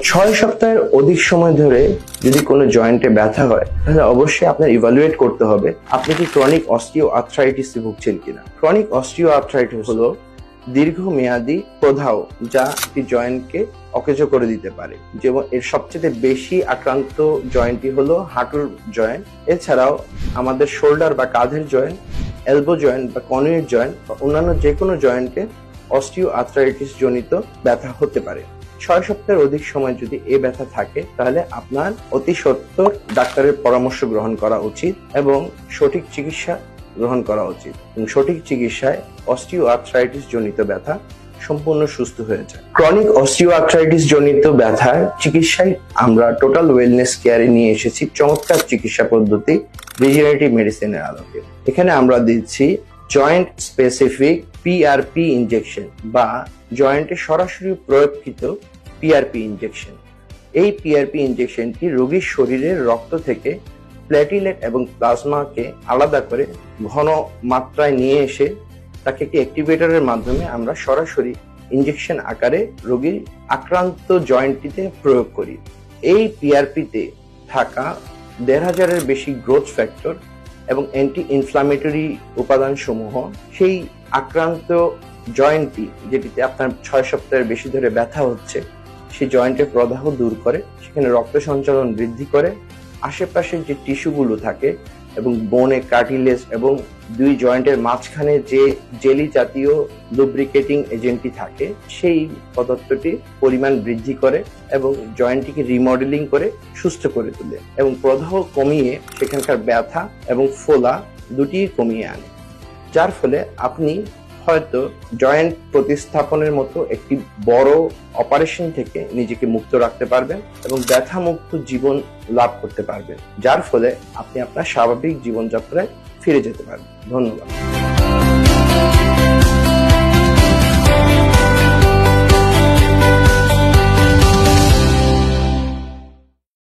6 সপ্তাহের অধিক সময় ধরে যদি কোনো জয়েন্টে ব্যথা হয় তাহলে অবশ্যই আপনার ইভালুয়েট করতে হবে আপনি কি ক্রনিক অস্টিও আর্থ্রাইটিসে ভুগছেন কিনা। ক্রনিক অস্টিও আর্থ্রাইটিস হলো দীর্ঘমেয়াদী প্রদাহ যা একটি জয়েন্টকে অকেজ করে দিতে পারে। যেমন এর সবচেয়ে বেশি আক্রান্ত জয়েন্টটি হলো হাঁটুর জয়েন্ট। এছাড়াও আমাদের শোল্ডার বা কাঁধের জয়েন্ট, এলবো জয়েন্ট বা কনুইয়ের জয়েন্ট বা অন্যান্য যে কোনো জয়েন্টে অস্টিও আর্থ্রাইটিস জনিত ব্যথা হতে পারে। 6 সপ্তাহের অধিক সময় যদি এই ব্যথা থাকে তাহলে আপনার অতি সত্বর ডাক্তারের পরামর্শ গ্রহণ করা উচিত এবং সঠিক চিকিৎসা গ্রহণ করা উচিত। এবং সঠিক চিকিৎসায় অস্টিও আর্থ্রাইটিস জনিত ব্যথা সম্পূর্ণ সুস্থ হয়ে যায়। ক্রনিক অস্টিও আর্থ্রাইটিস জনিত ব্যথার চিকিৎসায় আমরা টোটাল ওয়েলনেস কেয়ারে নিয়ে এসেছি চমৎকার চিকিৎসা পদ্ধতি রিজেনারেটিভ মেডিসিনের আলোকে। এখানে আমরা দিচ্ছি জয়েন্ট স্পেসিফিক পিআরপি ইনজেকশন বা জয়েন্টে সরাসরি প্রয়োগকৃত পিআরপি ইনজেকশন। এই পিআরপি ইনজেকশনটি রোগীর শরীরের রক্ত থেকে প্ল্যাটিলেট এবং প্লাজমাকে আলাদা করে ঘন মাত্রায় নিয়ে এসে তাকে একটি অ্যাক্টিভেটরের মাধ্যমে আমরা সরাসরি ইনজেকশন আকারে রোগীর আক্রান্ত জয়েন্টটিতে প্রয়োগ করি। এই পিআরপিতে থাকা ১৫০০-এর বেশি গ্রোথ ফ্যাক্টর এবং অ্যান্টি ইনফ্লামেটরি উপাদান সমূহ সেই আক্রান্ত জয়েন্টটি যেটিতে আপনার 6 সপ্তাহের বেশি ধরে ব্যথা হচ্ছে সেই জয়েন্টের প্রদাহ দূর করে, সেখানে রক্ত সঞ্চালন বৃদ্ধি করে, আশেপাশে যে টিস্যুগুলো থাকে এবং বোনে কার্টিলেজ এবং দুই জয়েন্টের মাঝখানে যে জেলি জাতীয় লুব্রিকেটিং এজেন্টটি থাকে সেই পদার্থটি পরিমাণ বৃদ্ধি করে এবং জয়েন্টটিকে রিমডেলিং করে সুস্থ করে তোলে এবং প্রদাহ কমিয়ে সেখানকার ব্যথা এবং ফোলা দুটি কমিয়ে আনে, যার ফলে আপনি হয়তো জয়েন্ট প্রতিস্থাপনের মতো একটি বড় অপারেশন থেকে নিজেকে মুক্ত রাখতে পারবেন এবং ব্যথা মুক্ত জীবন লাভ করতে পারবেন, যার ফলে আপনি আপনার স্বাভাবিক জীবনযাত্রায় ফিরে যেতে পারবেন। ধন্যবাদ।